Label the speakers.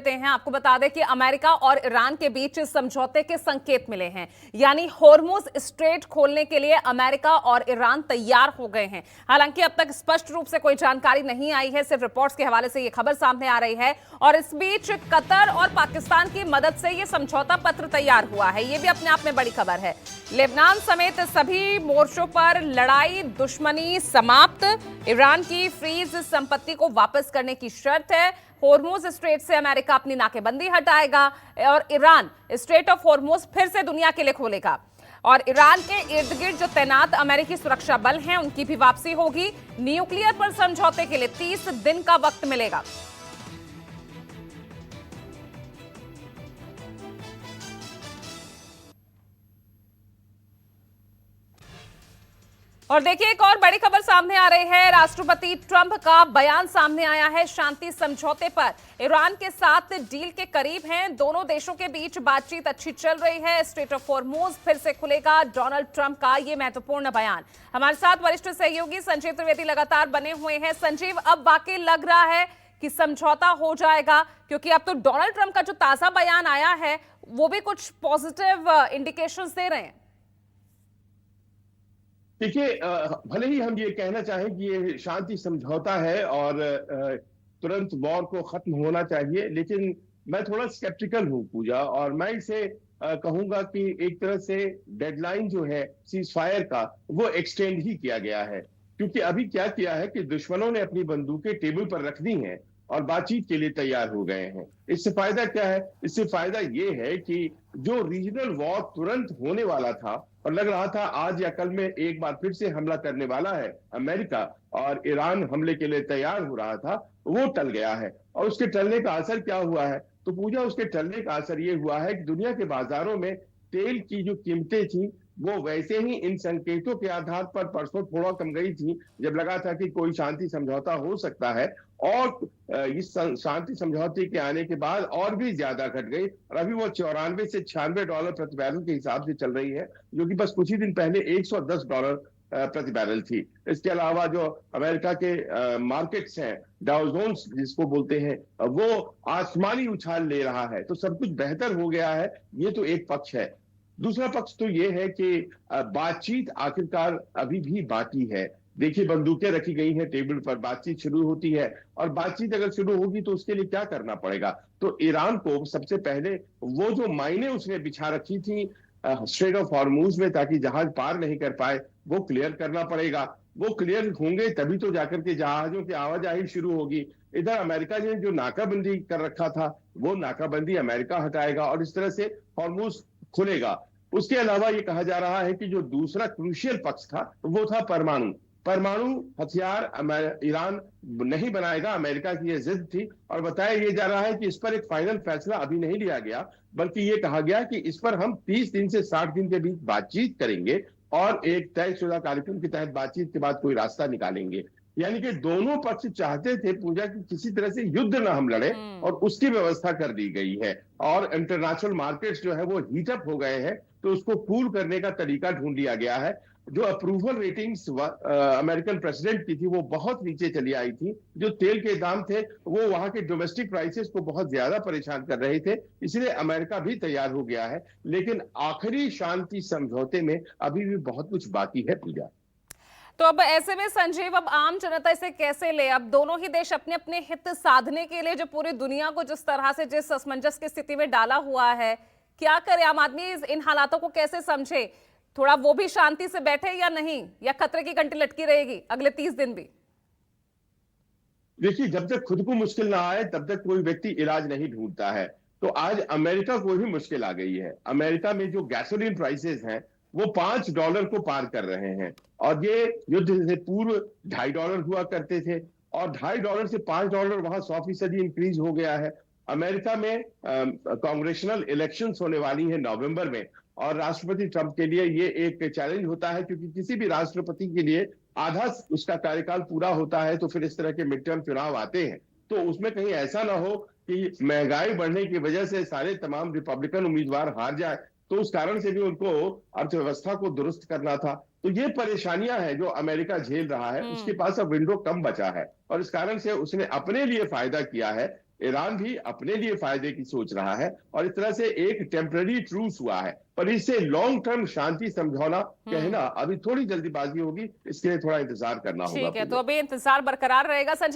Speaker 1: हैं। आपको बता दें कि अमेरिका और ईरान के बीच समझौते के संकेत मिले हैं, यानी होर्मुज स्ट्रेट खोलने के लिए अमेरिका और ईरान तैयार हो गए हैं। हालांकि अब तक स्पष्ट रूप से कोई जानकारी नहीं आई है, सिर्फ रिपोर्ट्स के हवाले से यह खबर सामने आ रही है। और इस बीच कतर और पाकिस्तान की मदद से यह समझौता पत्र तैयार हुआ है, यह भी अपने आप में बड़ी खबर है। लेबनान समेत सभी मोर्चों पर लड़ाई दुश्मनी समाप्त। ईरान की फ्रीज संपत्ति को वापस करने की शर्त है। होर्मुज स्ट्रेट से अमेरिका अपनी नाकेबंदी हटाएगा और ईरान स्ट्रेट ऑफ होर्मुज फिर से दुनिया के लिए खोलेगा। और ईरान के इर्द गिर्द जो तैनात अमेरिकी सुरक्षा बल हैं उनकी भी वापसी होगी। न्यूक्लियर पर समझौते के लिए 30 दिन का वक्त मिलेगा। और देखिए, एक और बड़ी खबर सामने आ रही है। राष्ट्रपति ट्रंप का बयान सामने आया है शांति समझौते पर। ईरान के साथ डील के करीब हैं, दोनों देशों के बीच बातचीत अच्छी चल रही है। स्ट्रेट ऑफ होर्मुज फिर से खुलेगा, डोनाल्ड ट्रंप का यह महत्वपूर्ण बयान। हमारे साथ वरिष्ठ सहयोगी संजीव त्रिवेदी लगातार बने हुए हैं। संजीव, अब वाकई लग रहा है कि समझौता हो जाएगा, क्योंकि अब तो डोनाल्ड ट्रंप का जो ताजा बयान आया है वो भी कुछ पॉजिटिव इंडिकेशंस दे रहे हैं।
Speaker 2: देखिए, भले ही हम ये कहना चाहें कि ये शांति समझौता है और तुरंत वॉर को खत्म होना चाहिए, लेकिन मैं थोड़ा स्केप्टिकल हूँ पूजा, और मैं इसे कहूंगा कि एक तरह से डेडलाइन जो है सीज फायर का वो एक्सटेंड ही किया गया है। क्योंकि अभी क्या किया है कि दुश्मनों ने अपनी बंदूकें टेबल पर रख दी हैं और बातचीत के लिए तैयार हो गए हैं। इससे फायदा क्या है? इससे फायदा ये है कि जो रीजनल वॉर तुरंत होने वाला था और लग रहा था आज या कल में एक बार फिर से हमला करने वाला है अमेरिका और ईरान हमले के लिए तैयार हो रहा था, वो टल गया है। और उसके टलने का असर क्या हुआ है? तो पूजा, उसके टलने का असर ये हुआ है कि दुनिया के बाजारों में तेल की जो कीमतें थी वो वैसे ही इन संकेतों के आधार पर परसों थोड़ा कम गई थी, जब लगा था कि कोई शांति समझौता हो सकता है, और इस शांति समझौते के आने के बाद और भी ज्यादा घट गई और अभी वो 94 से $96 प्रति बैरल के हिसाब से चल रही है, जो कि बस कुछ ही दिन पहले $110 प्रति बैरल थी। इसके अलावा जो अमेरिका के मार्केट्स हैं, डाउ जोन्स जिसको बोलते हैं, वो आसमानी उछाल ले रहा है। तो सब कुछ बेहतर हो गया है, ये तो एक पक्ष है। दूसरा पक्ष तो ये है कि बातचीत आखिरकार अभी भी बाकी है। देखिए, बंदूकें रखी गई हैं टेबल पर, बातचीत शुरू होती है, और बातचीत अगर शुरू होगी तो उसके लिए क्या करना पड़ेगा? तो ईरान को सबसे पहले वो जो मायने उसने बिछा रखी थी स्ट्रेट ऑफ हॉर्मुज में ताकि जहाज पार नहीं कर पाए, वो क्लियर करना पड़ेगा। वो क्लियर होंगे तभी तो जाकर के जहाजों की आवाजाही शुरू होगी। इधर अमेरिका ने जो नाकाबंदी कर रखा था वो नाकाबंदी अमेरिका हटाएगा और इस तरह से हॉर्मुज खुलेगा। उसके अलावा ये कहा जा रहा है कि जो दूसरा क्रूशियल पक्ष था वो था परमाणु हथियार ईरान नहीं बनाएगा, अमेरिका की यह जिद थी। और बताया यह जा रहा है कि इस पर एक फाइनल फैसला अभी नहीं लिया गया, बल्कि यह कहा गया कि इस पर हम 30 दिन से 60 दिन के बीच बातचीत करेंगे और एक तयशुदा कार्यक्रम के तहत बातचीत के बाद कोई रास्ता निकालेंगे। यानी कि दोनों पक्ष चाहते थे पूजा की किसी तरह से युद्ध ना हम लड़े, और उसकी व्यवस्था कर दी गई है। और इंटरनेशनल मार्केट्स जो है वो हीटअप हो गए हैं, तो उसको कूल करने का तरीका ढूंढ लिया गया है। जो अप्रूवल रेटिंग्स अमेरिकन प्रेसिडेंट की थी वो बहुत नीचे चली आई थी। जो तेल के दाम थे वो वहां के डोमेस्टिक प्राइसेस को बहुत ज्यादा परेशान कर रहे थे, इसलिए अमेरिका भी तैयार हो गया है। लेकिन आखिरी शांति समझौते में अभी भी बहुत कुछ बाकी है पूजा।
Speaker 1: तो अब ऐसे में संजीव, अब आम जनता इसे कैसे ले? अब दोनों ही देश अपने अपने हित साधने के लिए जो पूरी दुनिया को जिस तरह से जिस असमंजस की स्थिति में डाला हुआ है, क्या करे आम आदमी? इन हालातों को कैसे समझे? थोड़ा वो भी शांति से बैठे या नहीं, या खतरे की घंटी लटकी रहेगी अगले 30 दिन भी?
Speaker 2: देखिए, जब तक खुद को मुश्किल ना आए तब तक कोई व्यक्ति इलाज नहीं ढूंढता है। तो आज अमेरिका को ही मुश्किल आ गई है। अमेरिका में जो गैसोलीन प्राइसेस हैं वो $5 को पार कर रहे हैं, और ये युद्ध से पूर्व $2.5 हुआ करते थे, और $2.5 से $5 वहां 100% इंक्रीज हो गया है। अमेरिका में कांग्रेशनल इलेक्शंस होने वाली है नवंबर में, और राष्ट्रपति ट्रंप के लिए ये एक चैलेंज होता है, क्योंकि किसी भी राष्ट्रपति के लिए आधा उसका कार्यकाल पूरा होता है तो फिर इस तरह के मिड टर्म चुनाव आते हैं। तो उसमें कहीं ऐसा ना हो कि महंगाई बढ़ने की वजह से सारे तमाम रिपब्लिकन उम्मीदवार हार जाए, तो उस कारण से भी उनको अर्थव्यवस्था को दुरुस्त करना था। तो ये परेशानियां हैं जो अमेरिका झेल रहा है। उसके पास अब विंडो कम बचा है, और इस कारण से उसने अपने लिए फायदा किया है ईरान भी अपने लिए फायदे की सोच रहा है और इस तरह से एक टेम्पररी ट्रूस हुआ है, पर इससे लॉन्ग टर्म शांति समझौता कहना अभी थोड़ी जल्दीबाजी होगी, इसके लिए थोड़ा इंतजार करना होगा।
Speaker 1: ठीक है, तो अभी इंतजार बरकरार रहेगा। संजय